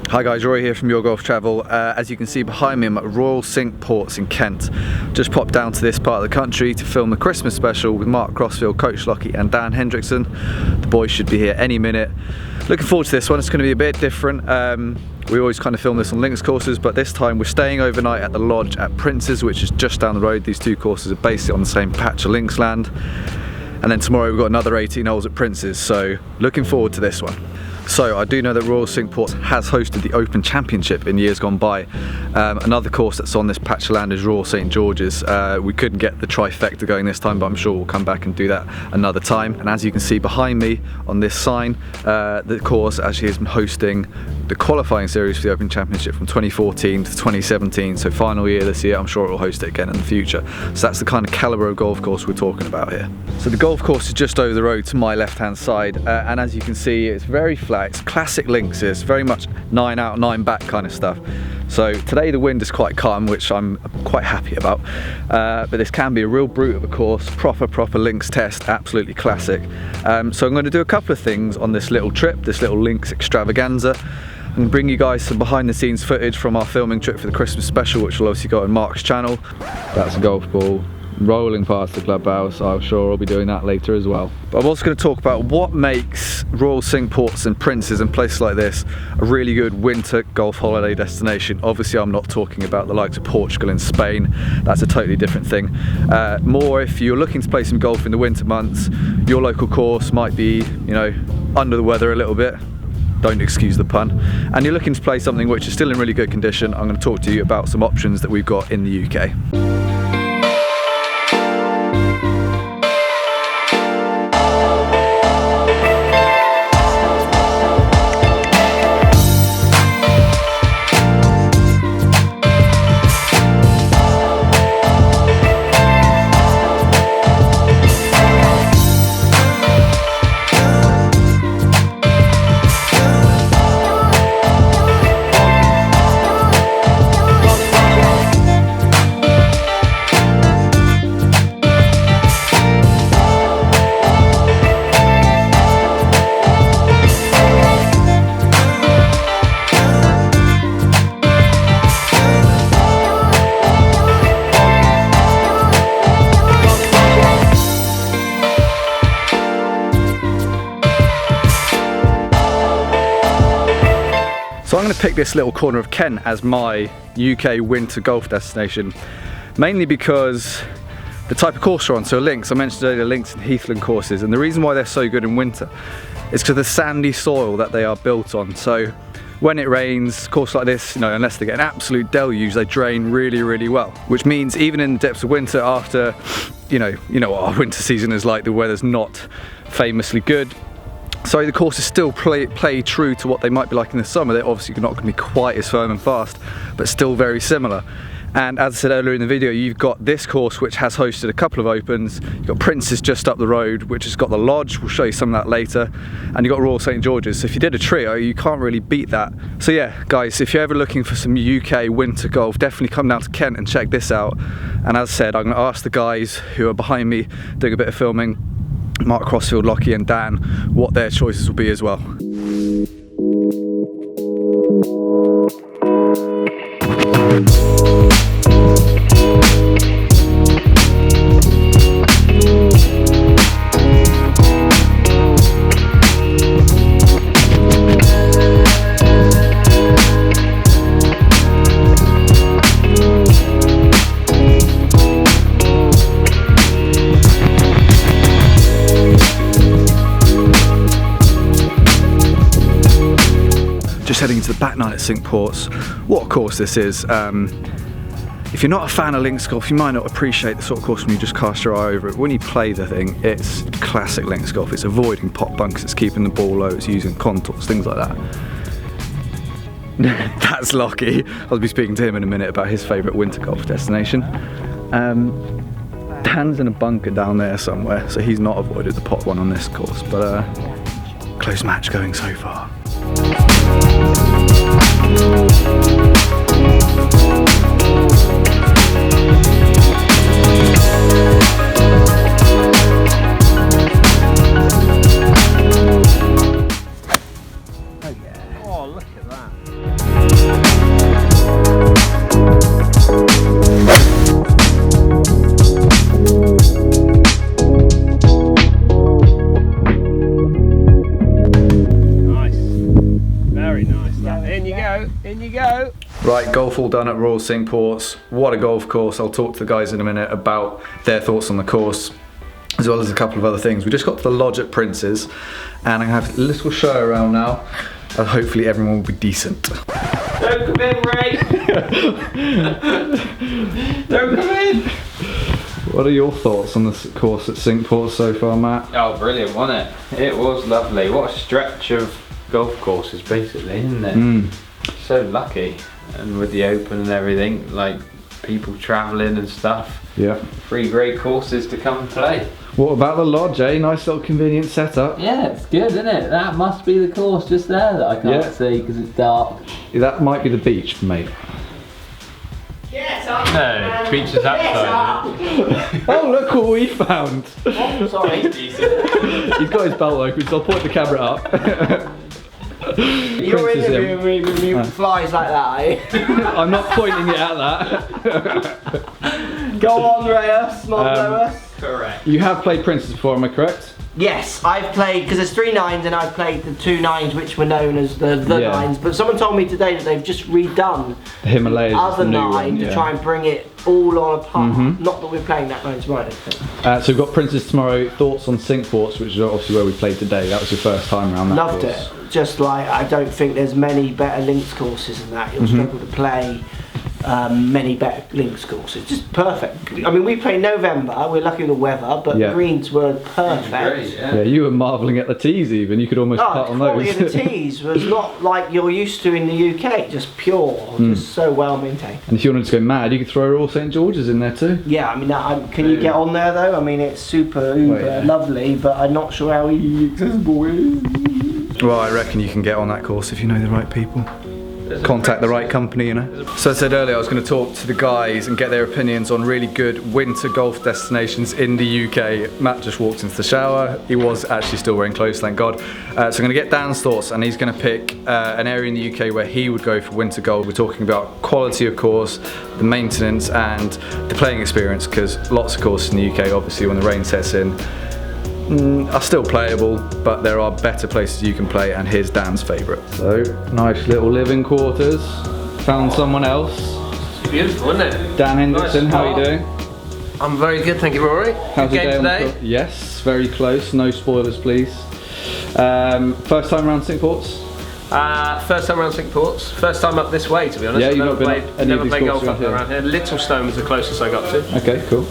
Hi guys, Rory here from Your Golf Travel. As you can see behind me, I'm at Royal Cinque Ports in Kent. Just popped down to this part of the country to film the Christmas special with Mark Crossfield, Coach Lockey and Dan Hendriksen. The boys should be here any minute. Looking forward to this one. It's going to be a bit different. We always kind of film this on links courses, but this time we're staying overnight at the lodge at Prince's, which is just down the road. These two courses are basically on the same patch of links land. And then tomorrow we've got another 18 holes at Prince's, so looking forward to this one. So I do know that Royal Cinque Ports has hosted the Open Championship in years gone by. Another course that's on this patch of land is Royal St George's. We couldn't get the trifecta going this time, but I'm sure we'll come back and do that another time. And as you can see behind me on this sign, the course actually is hosting the qualifying series for the Open Championship from 2014 to 2017. So final year this year, I'm sure it will host it again in the future. So that's the kind of calibre of golf course we're talking about here. So the golf course is just over the road to my left-hand side, and as you can see, it's very flat. It's classic links. It's very much 9 out, 9 back kind of stuff. So today the wind is quite calm, which I'm quite happy about. But this can be a real brute of a course, proper links test, absolutely classic. So I'm going to do a couple of things on this little trip, this little links extravaganza. I'm going to bring you guys some behind the scenes footage from our filming trip for the Christmas special, which will obviously go on Mark's channel. That's a golf ball rolling past the clubhouse. I'm sure I'll be doing that later as well. But I'm also going to talk about what makes Royal Cinque Ports and Prince's and places like this a really good winter golf holiday destination. Obviously I'm not talking about the likes of Portugal and Spain. That's a totally different thing. More if you're looking to play some golf in the winter months, your local course might be, you know, under the weather a little bit. Don't excuse the pun. And you're looking to play something which is still in really good condition. I'm going to talk to you about some options that we've got in the UK. So I'm going to pick this little corner of Kent as my UK winter golf destination, mainly because the type of course we're on. So links, I mentioned earlier, links and heathland courses, and the reason why they're so good in winter is because of the sandy soil that they are built on. So when it rains, a course like this, you know, unless they get an absolute deluge, they drain really well. Which means even in the depths of winter, after, you know what our winter season is like, the weather's not famously good. So the courses still play true to what they might be like in the summer. They're obviously not going to be quite as firm and fast, but still very similar. And as I said earlier in the video, you've got this course which has hosted a couple of Opens. You've got Prince's just up the road, which has got the lodge. We'll show you some of that later. And you've got Royal St George's. So if you did a trio, you can't really beat that. So yeah, guys, if you're ever looking for some UK winter golf, definitely come down to Kent and check this out. And as I said, I'm going to ask the guys who are behind me doing a bit of filming, Mark Crossfield, Lockey and Dan, what their choices will be as well. Just heading into the back nine at Cinque Ports. What a course this is. If you're not a fan of links golf, you might not appreciate the sort of course when you just cast your eye over it. When you play the thing, it's classic links golf. It's avoiding pot bunks, it's keeping the ball low, it's using contours, things like that. That's Lockey. I'll be speaking to him in a minute about his favourite winter golf destination. Dan's in a bunker down there somewhere, so he's not avoided the pot one on this course, but close match going so far. Oh, look at that. In you go, in you go. Right, golf all done at Royal Cinque Ports. What a golf course. I'll talk to the guys in a minute about their thoughts on the course, as well as a couple of other things. We just got to the lodge at Prince's, and I have a little show around now, and hopefully everyone will be decent. Don't come in, Ray. Don't come in. What are your thoughts on this course at Cinque Ports so far, Matt? Oh, brilliant, wasn't it? It was lovely. What a stretch of golf courses, basically, isn't it? So lucky, and with the Open and everything, like people travelling and stuff. Yeah. 3 great courses to come and play. What about the lodge, eh? Nice little convenient setup. Yeah, it's good, isn't it? That must be the course just there that I can't see because it's dark. That might be the beach, mate. No, beach is outside. Oh, look what we found. Oh, sorry. He's got his belt open, so I'll point the camera up. You're interviewing me with flies like that, eh? I'm not pointing it at that. Go on, Reyes, not Lois. Correct. You have played Princess before, am I correct? Yes, I've played, because there's 3 nines and I've played the 2 nines which were known as the nines, but someone told me today that they've just redone the Himalayas, other 9 to try and bring it all on a par. Not that we're playing that 9 tomorrow, I don't think. So we've got Princess tomorrow. Thoughts on Cinque Ports, which is obviously where we played today. That was your first time around that Loved course. it. Just like, I don't think there's many better links courses than that. You'll struggle to play many better links courses. Just perfect. I mean, we played November, we're lucky with the weather, but the greens were perfect. Great, Yeah, you were marvelling at the tees even. You could almost cut on the those. quality of the tees was not like you're used to in the UK, just pure, just so well maintained. And if you wanted to go mad, you could throw Royal St George's in there too. Yeah, I mean, can you get on there though? I mean, it's super uber lovely, but I'm not sure how accessible it is. Well, I reckon you can get on that course if you know the right people. Contact the right company, you know. So I said earlier I was going to talk to the guys and get their opinions on really good winter golf destinations in the UK. Matt just walked into the shower. He was actually still wearing clothes, thank God. So I'm going to get Dan's thoughts, and he's going to pick an area in the UK where he would go for winter golf. We're talking about quality of course, the maintenance and the playing experience, because lots of courses in the UK, obviously when the rain sets in, are still playable, but there are better places you can play, and here's Dan's favourite. So, nice little living quarters. Found someone else. Beautiful, isn't it? Dan Hendriksen, Nice how are you doing? I'm very good, thank you, Rory. How's your Good day game on today? Yes, very close. No spoilers, please. First time around Cinque Ports? First time around Cinque Ports. First time up this way, to be honest. Yeah, I've you've never not been up any never of these played golf courses up around around here. Littlestone was the closest I got to. Okay, cool.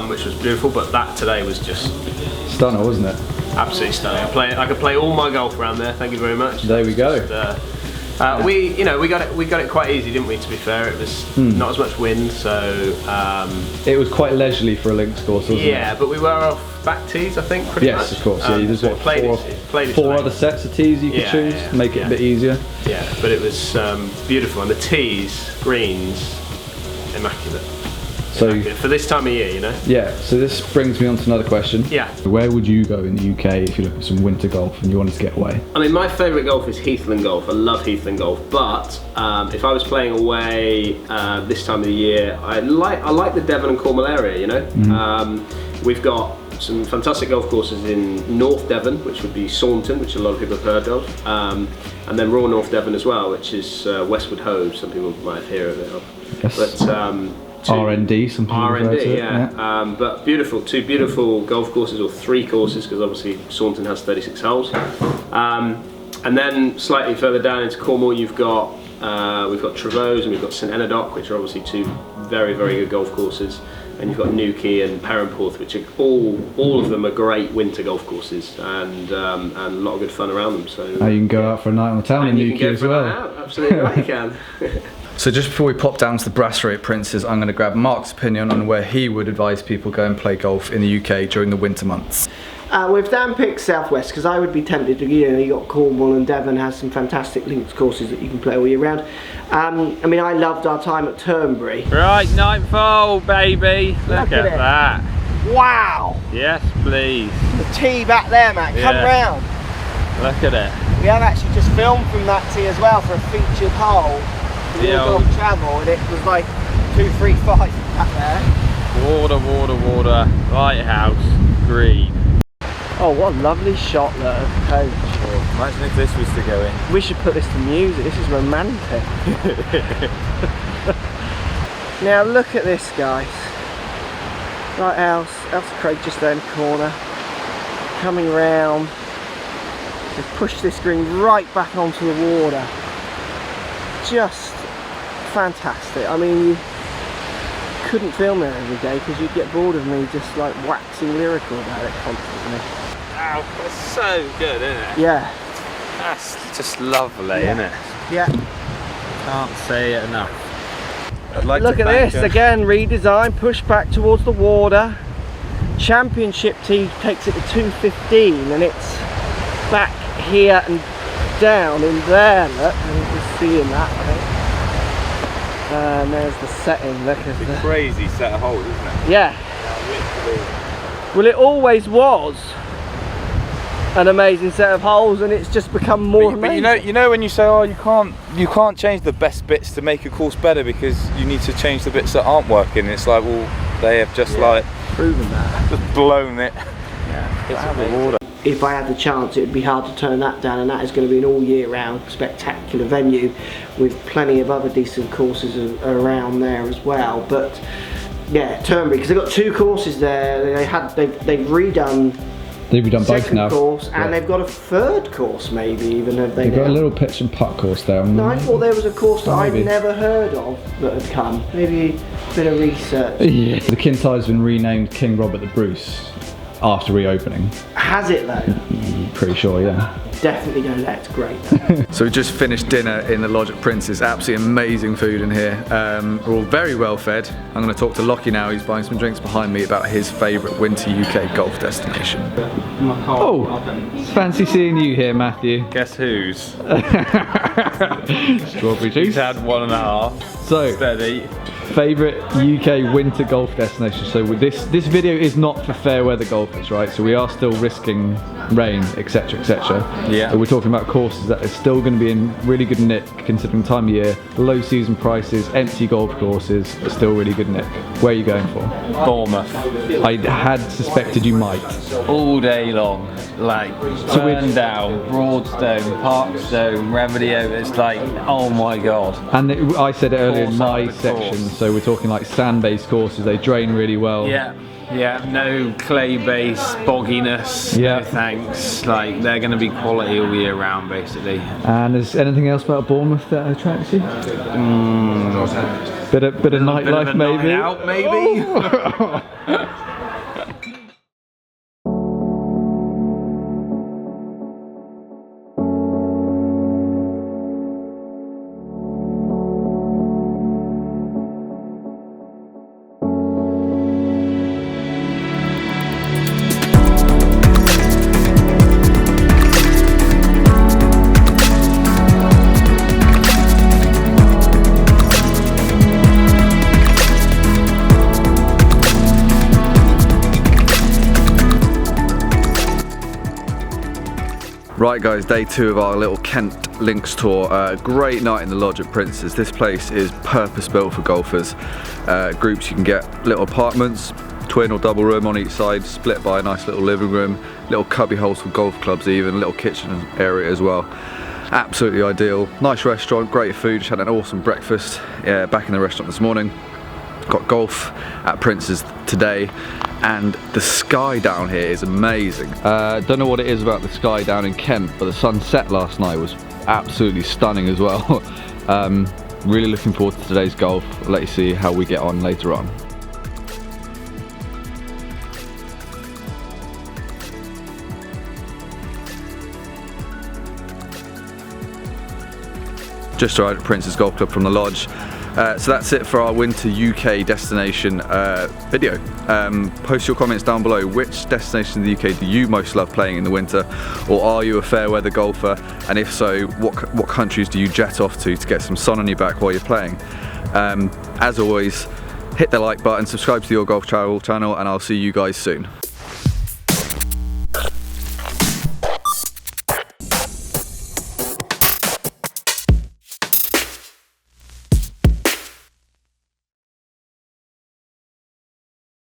Which was beautiful, but that today was just Stunner, wasn't it? absolutely stunning. I could play all my golf around there. Thank you very much. There we go. We got it quite easy, didn't we? To be fair, it was not as much wind, so It was quite leisurely for a links course, wasn't it? yeah. But we were off back tees, I think, pretty much. Yes, of course. Yeah, there's so what, played it four other sets of tees you could Yeah, choose, yeah, make it yeah. a bit easier. Yeah, but it was beautiful, and the tees, greens, immaculate. So For this time of year, you know. yeah, so this brings me on to another question. Yeah. Where would you go in the UK if you look at some winter golf and you wanted to get away? I mean, my favourite golf is Heathland golf. I love Heathland golf, but if I was playing away this time of the year, I like the Devon and Cornwall area. You know, we've got some fantastic golf courses in North Devon, which would be Saunton, which a lot of people have heard of, and then Raw North Devon as well, which is Westwood Ho. Some people might have heard of it. Yes. But R&D, some people refer to R&D, it, yeah. But beautiful, 2 beautiful golf courses, or 3 courses, because obviously Saunton has 36 holes. And then slightly further down into Cornwall, we've got Trevose and we've got St Enodoc, which are obviously 2 very, very good golf courses. And you've got Newquay and Perranporth, which are all of them are great winter golf courses, and a lot of good fun around them. So you can go out for a night on the town in Newquay as well. Absolutely right, you can. So just before we pop down to the brasserie at Prince's, I'm going to grab Mark's opinion on where he would advise people go and play golf in the UK during the winter months. With Dan picked Southwest, because I would be tempted to, you got Cornwall, and Devon has some fantastic links courses that you can play all year round. I mean, I loved our time at Turnberry. Right, 9th hole, baby. Look at it. that. Wow! Yes, please. The tee back there, Matt, come round. Look at it. We have actually just filmed from that tee as well for a featured hole. Yeah. Golf travel, and it was like 2, 3, 5 back there. Water, water, water. Lighthouse, green. Oh, what a lovely shot there of the coach. Oh, imagine if this was to go in. We should put this to music. This is romantic. Now look at this, guys. Right, Alice Craig just down the corner, coming round. They've pushed this green right back onto the water. Just fantastic. I mean, you couldn't film there every day because you'd get bored of me just like waxing lyrical about it constantly. Wow, that's so good, isn't it? Yeah. That's just lovely, isn't it? Yeah. Can't say it enough. Look at this, again, redesign, push back towards the water. Championship tee takes it to 215 and it's back here and down in there, look, and you can see in that, I think. And there's the setting, look at It's a crazy set of holes, isn't it? Yeah. Well, it always was an amazing set of holes, and it's just become more amazing. But you know when you say, oh, you can't change the best bits to make a course better because you need to change the bits that aren't working. It's like, well, they have just like proven that, just blown it. Yeah, it's amazing. If I had the chance, it would be hard to turn that down, and that is going to be an all year round spectacular venue with plenty of other decent courses around there as well. But yeah, Turnberry, because they've got 2 courses there. They've redone. They've done both second now. Course, and they've got a 3rd course, maybe even. Have they? They've got a little pitch and putt course there. No, I thought there was a course that Maybe. I'd never heard of that had come. Maybe a bit of research. Yeah. The Kintyre's been renamed King Robert the Bruce after reopening. Has it though? Pretty sure, yeah. Definitely go there, it's great. So we just finished dinner in the lodge at Prince's. Absolutely amazing food in here. We're all very well fed. I'm going to talk to Lockey now. He's buying some drinks behind me about his favourite winter UK golf destination. Oh, fancy seeing you here, Matthew. Guess whose? Strawberry juice. He's had 1.5. So, Steady. favourite UK winter golf destination. So with this video is not for fair weather golfers, right? So we are still risking rain, etc, etc. Yeah. So we're talking about courses that are still going to be in really good nick considering time of year, low season prices, empty golf courses, but still really good nick. Where are you going for? Bournemouth. I had suspected you might. All day long. Like, Burndown, Broadstone, Parkstone, Remedio. It's like, oh my god. And I said it earlier in Course my after section, course. so we're talking like sand-based courses. They drain really well. Yeah, no clay base, bogginess, Yeah. no thanks. Like, they're going to be quality all year round, basically. And is anything else about Bournemouth that attracts you? Bit of nightlife, Bit of a maybe. night out, maybe. Oh. Right guys, day 2 of our little Kent Links tour. Great night in the lodge at Prince's. This place is purpose built for golfers. Groups, you can get little apartments, twin or double room on each side, split by a nice little living room, little cubby holes for golf clubs even, little kitchen area as well. Absolutely ideal. Nice restaurant, great food, just had an awesome breakfast. Yeah, back in the restaurant this morning. Got golf at Prince's today, and the sky down here is amazing. Don't know what it is about the sky down in Kent, but the sunset last night was absolutely stunning as well. Really looking forward to today's golf. I'll let you see how we get on later on. Just arrived at Prince's Golf Club from the lodge. So that's it for our winter UK destination video. Post your comments down below. Which destination in the UK do you most love playing in the winter? Or are you a fair weather golfer? And if so, what countries do you jet off to get some sun on your back while you're playing? As always, hit the like button, subscribe to the Your Golf Travel channel, and I'll see you guys soon.